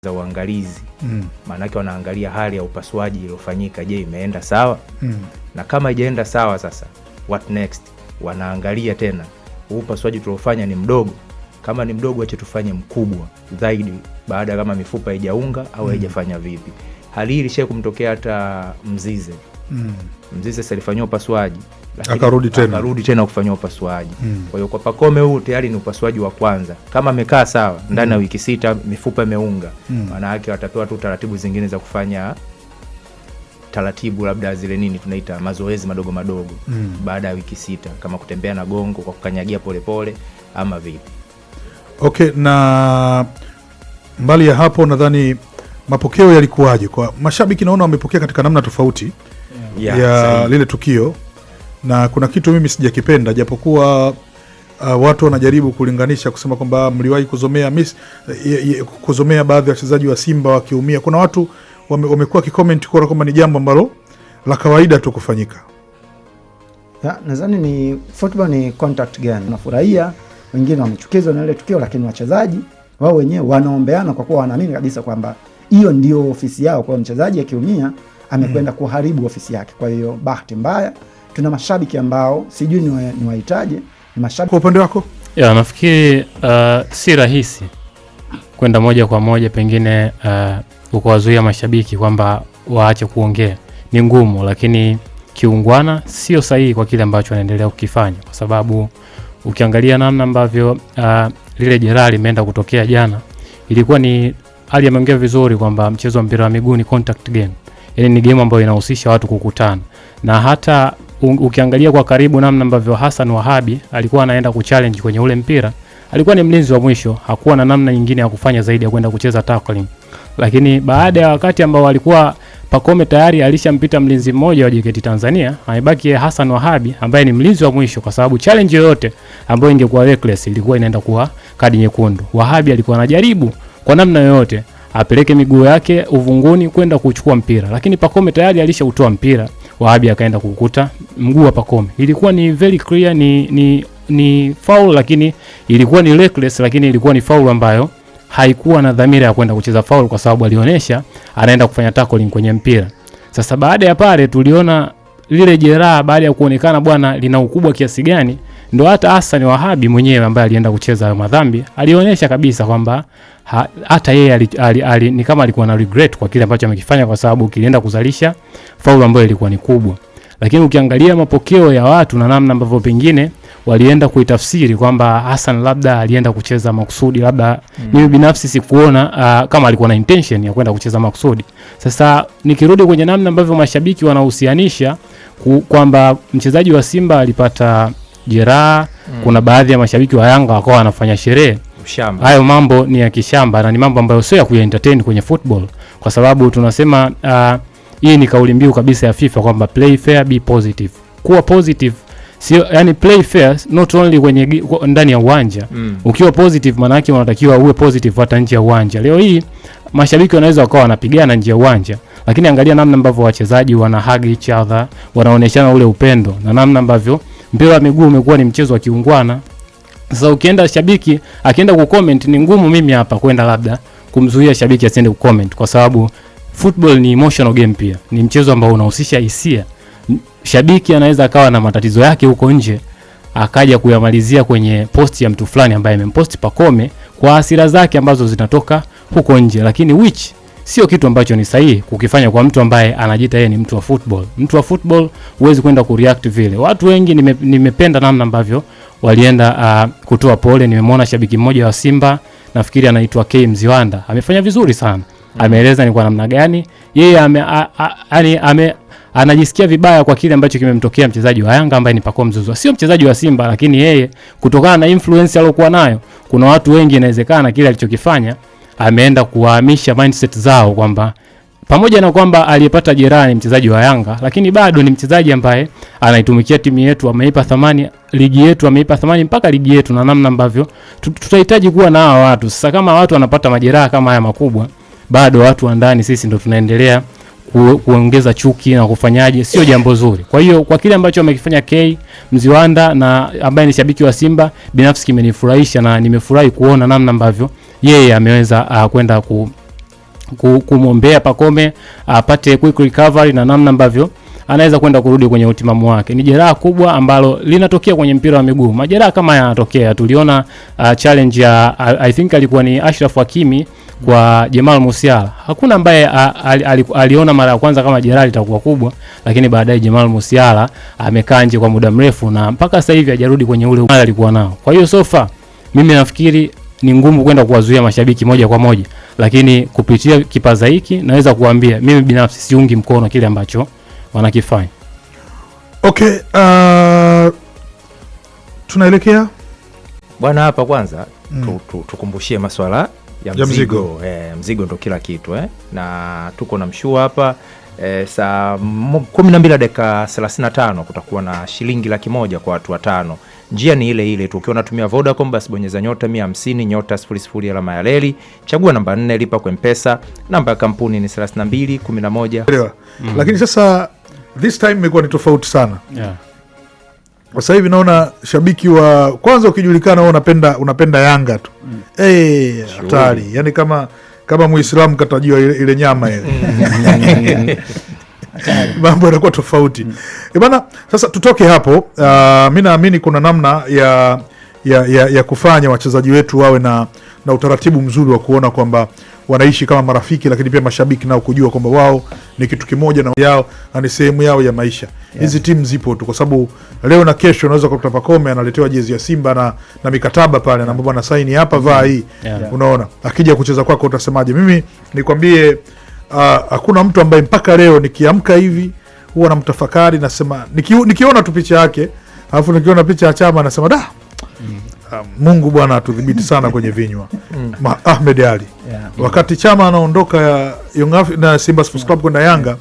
za uangalizi. Maana yake wanaangalia hali ya upasuaji iliyofanyika, je, imeenda sawa? Na kama haijaenda sawa, sasa what next? Wanaangalia tena upasuaji tuliofanya ni mdogo. Kama ni mdogo, acha tufanye mkubwa zaidi, baada kama mifupa haijaunga au haijafanya vipi. Hali hii ilishaye kumtokea hata Mzize. Mzize sasa alifanywa upasuaji, akarudi tena kufanywa upasuaji. Kwa hiyo kwa Pacome huu tayari ni upasuaji wa kwanza. Kama amekaa sawa ndani ya wiki 6 mifupa imeunga, maana yake watapewa tu taratibu zingine za kufanya taratibu, labda zile nini tunaita mazoezi madogo madogo baada ya wiki 6, kama kutembea na gongo kwa kukanyagia polepole ama vipi. Okay, na mbali ya hapo nadhani mapokeo yalikuwaje kwa mashabiki? Naona wamepokea katika namna tofauti ya lile tukio, na kuna kitu mimi sijakipenda, japokuwa watu wanajaribu kulinganisha kusema kwamba mliwahi kuzomea baadhi ya wachezaji wa Simba wakiumia. Kuna watu wamekuwa kicomment kwa kwamba ni jambo ambalo la kawaida tu kufanyika. Nadhani ni football ni contact game. Nafurahia wengine wamechukizwa na ile tukio, lakini wachezaji wao wenyewe wanaombeana kwa kuwa wanaamini kabisa kwamba hiyo ndio ofisi yao. Kwa mchezaji akiumia amekwenda kuharibu ofisi yake. Kwa hiyo bahati mbaya tuna mashabiki ambao sijui ni wahitaje, ni mashabiki. Kwa upande wako? Nafikiri si rahisi kwenda moja kwa moja pengine ukawazuia mashabiki kwamba waache kuongea. Ni ngumu, lakini kiungwana sio sahihi kwa kile ambacho wanaendelea kukifanya, kwa sababu ukiangalia namna ambavyo lile jeraha limeenda kutokea jana, ilikuwa ni hali ameongea vizuri kwamba mchezo wa mpira wa miguu ni contact game. Yaani ni game ambayo inahusisha watu kukutana. Na hata ukiangalia kwa karibu namna ambavyo Hassan Wahabi alikuwa anaenda kuchallenge kwenye ule mpira, alikuwa ni mlinzi wa mwisho, hakuwa na namna nyingine ya kufanya zaidi ya kwenda kucheza tackling. Lakini baada ya wakati ambao alikuwa Pacome tayari alishampita mlinzi mmoja wa JKT Tanzania, haibaki Hassan Wahabi ambaye ni mlinzi wa mwisho, kwa sababu challenge yoyote ambayo ingekuwa reckless ilikuwa inaenda kuwa kadi nyekundu. Wahabi alikuwa anajaribu kwa namna yoyote apeleke miguu yake uvunguni kwenda kuchukua mpira, lakini Pacome tayari alishautoa mpira. Wahabi akaenda kukuta mguu wa Pacome. Ilikuwa ni very clear, ni foul, lakini ilikuwa ni reckless, lakini ilikuwa ni foul ambayo haikuwa na dhamira ya kwenda kucheza foul, kwa sababu alionyesha anaenda kufanya tackling kwenye mpira. Sasa baada ya pale tuliona lile jeraha, baada ya kuonekana bwana lina ukubwa kiasi gani, ndo hata Hassan Wahabi mwenyewe ambaye alienda kucheza madhambi alionyesha kabisa kwamba hata yeye ni kama alikuwa na regret kwa kile ambacho amekifanya, kwa sababu kilienda kuzalisha foul ambayo ilikuwa ni kubwa. Lakini ukiangalia mapokeo ya watu na namna ambavyo pengine walienda kuitafsiri kwamba Hassan labda alienda kucheza makusudi, labda mimi binafsi sikuona kama alikuwa na intention ya kwenda kucheza makusudi. Sasa nikirudi kwenye namna ambavyo mashabiki wanahusianisha kwamba mchezaji wa Simba alipata jeraha, kuna baadhi ya mashabiki wa Yanga wakawa wanafanya sherehe. Hayo mambo ni ya kishamba na ni mambo ambayo sio ya kuentertain kwenye football, kwa sababu tunasema hii ni kauli mbiu kabisa ya FIFA kwamba play fair, be positive. Kuwa positive sio, yani play fair not only kwenye ndani ya uwanja. Ukiwa positive maana yake unatakiwa uwe positive hata nje ya uwanja. Leo hii mashabiki wanaweza wakawa wanapigana nje ya uwanja, lakini angalia namna ambavyo wachezaji wana hug each other, wanaoneshana ule upendo, na namna ambavyo mpira wa miguu umekuwa ni mchezo wa kiungwana. Sasa ukienda shabiki akienda kucomment, ni ngumu mimi hapa kwenda labda kumzuia shabiki asiende kucomment, kwa sababu football ni emotional game pia. Ni mchezo ambao unahusisha hisia. Shabiki anaweza akawa na matatizo yake huko nje, akaja kuyamalizia kwenye post ya mtu fulani ambaye amempost Pacome kwa hasira zake ambazo zinatoka huko nje, lakini which sio kitu ambacho ni sahihi kukifanya kwa mtu ambaye anajiita yeye ni mtu wa football. Mtu wa football huwezi kwenda kureact vile. Watu wengi nimependa namna ambavyo walienda kutoa pole. Nimemwona shabiki mmoja wa Simba, nafikiri anaitwa K Mziwanda, amefanya vizuri sana. Ameeleza ni kwa namna gani yeye anajisikia vibaya kwa kile ambacho kimemtokea mchezaji wa Yanga ambaye ni Pacome Zouzoua. Sio mchezaji wa Simba, lakini yeye kutokana na influence aliyokuwa nayo, kuna watu wengi inawezekana kile alichokifanya ameenda kuhamisha mindset zao kwamba pamoja na kwamba aliyepata jeraha ni mchezaji wa Yanga, lakini bado ni mchezaji ambaye anaitumikia timu yetu, ameipa thamani ligi yetu, ameipa thamani mpaka ligi yetu, na namna ambavyo tutahitaji kuwa na hawa watu. Sasa kama watu wanapata majeraha kama haya makubwa, bado watu wa ndani sisi ndo tunaendelea kuongeza chuki na kufanyaje, sio jambo zuri. Kwa hiyo kwa kile ambacho amekifanya K Mziwanda na ambaye ni shabiki wa Simba, binafsi kimenifurahisha na nimefurahi kuona namna ambavyo yeye ameweza kwenda kumwombea Pacome apate quick recovery na namna ambavyo anaweza kwenda kurudi kwenye utimamu wake. Ni jeraha kubwa ambalo linatokea kwenye mpira wa miguu. Majeraha kama yanatokea. Tuliona challenge ya I think alikuwa ni Ashraf Hakimi kwa Jamal Musiala. Hakuna ambaye aliona mara ya kwanza kama jeraha litakuwa kubwa, lakini baadaye Jamal Musiala amekaa nje kwa muda mrefu na mpaka sasa hivi hajarudi kwenye ule alikuwa nao. Kwa hiyo sofa mimi nafikiri ni ngumu kwenda kuwazuia mashabiki moja kwa moja, lakini kupitia kipaza hiki naweza kuambia mimi binafsi siungi mkono kile ambacho wanakifanya. Okay, tunaelekea bwana hapa kwanza tukumbushie masuala ya mzigo. Mzigo ndo kila kitu na tuko na mshua hapa saa 12:35 kutakuwa na shilingi 100,000 kwa watu 5. Njia ni ile ile tu. Ukiwa unatumia Vodacom basi bonyeza *150*00 chagua namba 4 lipa kwa M-Pesa. Namba ya kampuni ni 3211. Lakini sasa this time imekuwa ni tofauti sana. Sasa hivi naona shabiki wa kwanza ukijulikana wewe unapenda Yanga tu. Hatari. Yaani kama Muislamu katajiwa ile nyama ile. Mambo yanakuwa tofauti. Bana, sasa tutoke hapo. Mimi naamini kuna namna ya kufanya wachezaji wetu wawe na utaratibu mzuri wa kuona kwamba wanaishi kama marafiki, lakini pia mashabiki nao kujua kwamba wao ni kitu kimoja na yao na ni sehemu yao ya maisha. Hizi timu zipo tu kwa sababu leo na kesho unaweza kukuta Pacome analetewa jezi ya Simba na mikataba pale na bwana saini hapa vaa hii. Unaona, akija kucheza kwako utasemaje? Mimi nikwambie hakuna mtu ambaye mpaka leo nikiamka hivi huwa namtafakari, nasema nikiona tu picha yake, alafu nikiona picha ya Chama nasema Mungu bwana atudhibiti sana kwenye vinywa. Ahmed Ali wakati Chama anaondoka na Simba Sports Club kwenda Yanga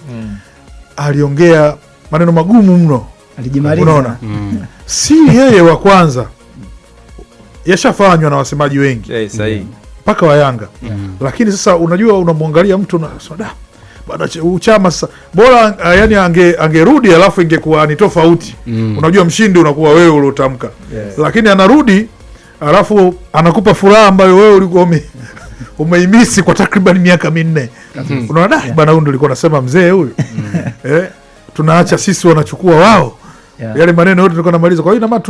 aliongea maneno magumu mno. Alijimaliza. Unaona? Si yeye wa kwanza, yashafanywa na wasemaji wengi sahihi mpaka wa Yanga. Lakini sasa unajua unamwangalia mtu na baada Chama sasa bora yani angerudi alafu ingekuwa ni tofauti. Unajua mshindi unakuwa wewe uliotamka. Lakini anarudi alafu anakupa furaha ambayo wewe ulikuwa umeimisi kwa takriban miaka 4. Unaona bwana huyu ndio nasema mzee huyu. Tunaacha sisi wanachukua wao. Yale maneno yote tulikuwa namaliza. Kwa hiyo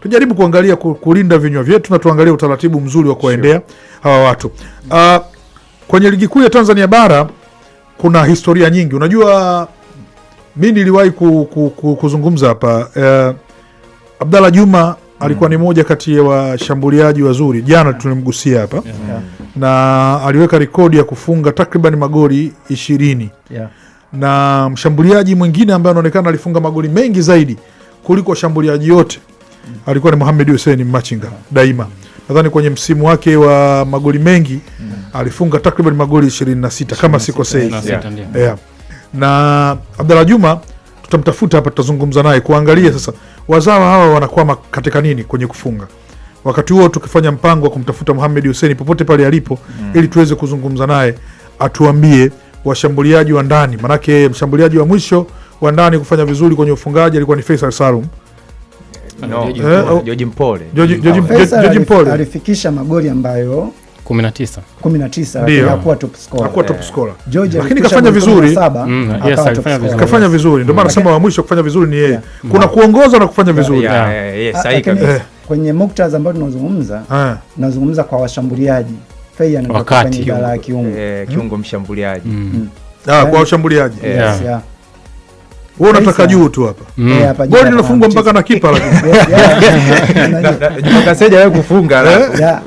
tujaribu kuangalia kulinda vinywa vyetu na tuangalie utaratibu mzuri wa kuendea hawa watu. Kwenye ligi kuu ya Tanzania bara kuna historia nyingi. Unajua mimi niliwahi kuzungumza hapa Abdalla Juma alikuwa ni moja kati ya washambuliaji wazuri. Jana tulimgusia hapa. Na aliweka rekodi ya kufunga takriban magoli 20. Na mshambuliaji mwingine ambaye anaonekana alifunga magoli mengi zaidi kuliko washambuliaji yote alikuwa ni Mohamed Hussein Machinga Daima. Nadhani kwenye msimu wake wa magoli mengi alifunga takriban magoli 26 kama sikosei. Na Abdalla Juma tutamtafuta hapa, tutazungumza naye kuangalia sasa wazawa hawa wanakwama katika nini kwenye kufunga. Wakati huo tukifanya mpango wa kumtafuta Mohamed Hussein popote pale alipo ili tuweze kuzungumza naye atuambie washambuliaji wa ndani, manake mshambuliaji wa mwisho wa ndani kufanya vizuri kwenye ufungaji alikuwa ni Faisal Salum. George Mpole. George Mpole alifikisha magoli ambayo 19 hakuwa top scorer. Hakuwa top scorer. Lakini kafanya vizuri. Kafanya vizuri. Ndio maana nasema wa mwisho kufanya vizuri ni yeye. Kuna kuongoza na kufanya vizuri. Sahihi kabisa. Kwenye muktadha ambao tunazungumza kwa washambuliaji. Fei anakuwa kwenye idara ya kiungo mshambuliaji. Kwa washambuliaji. Wewe unataka juu tu hapa. Goli linafungwa mpaka na kipa lakini. Juma Kaseja wewe kufunga alafu.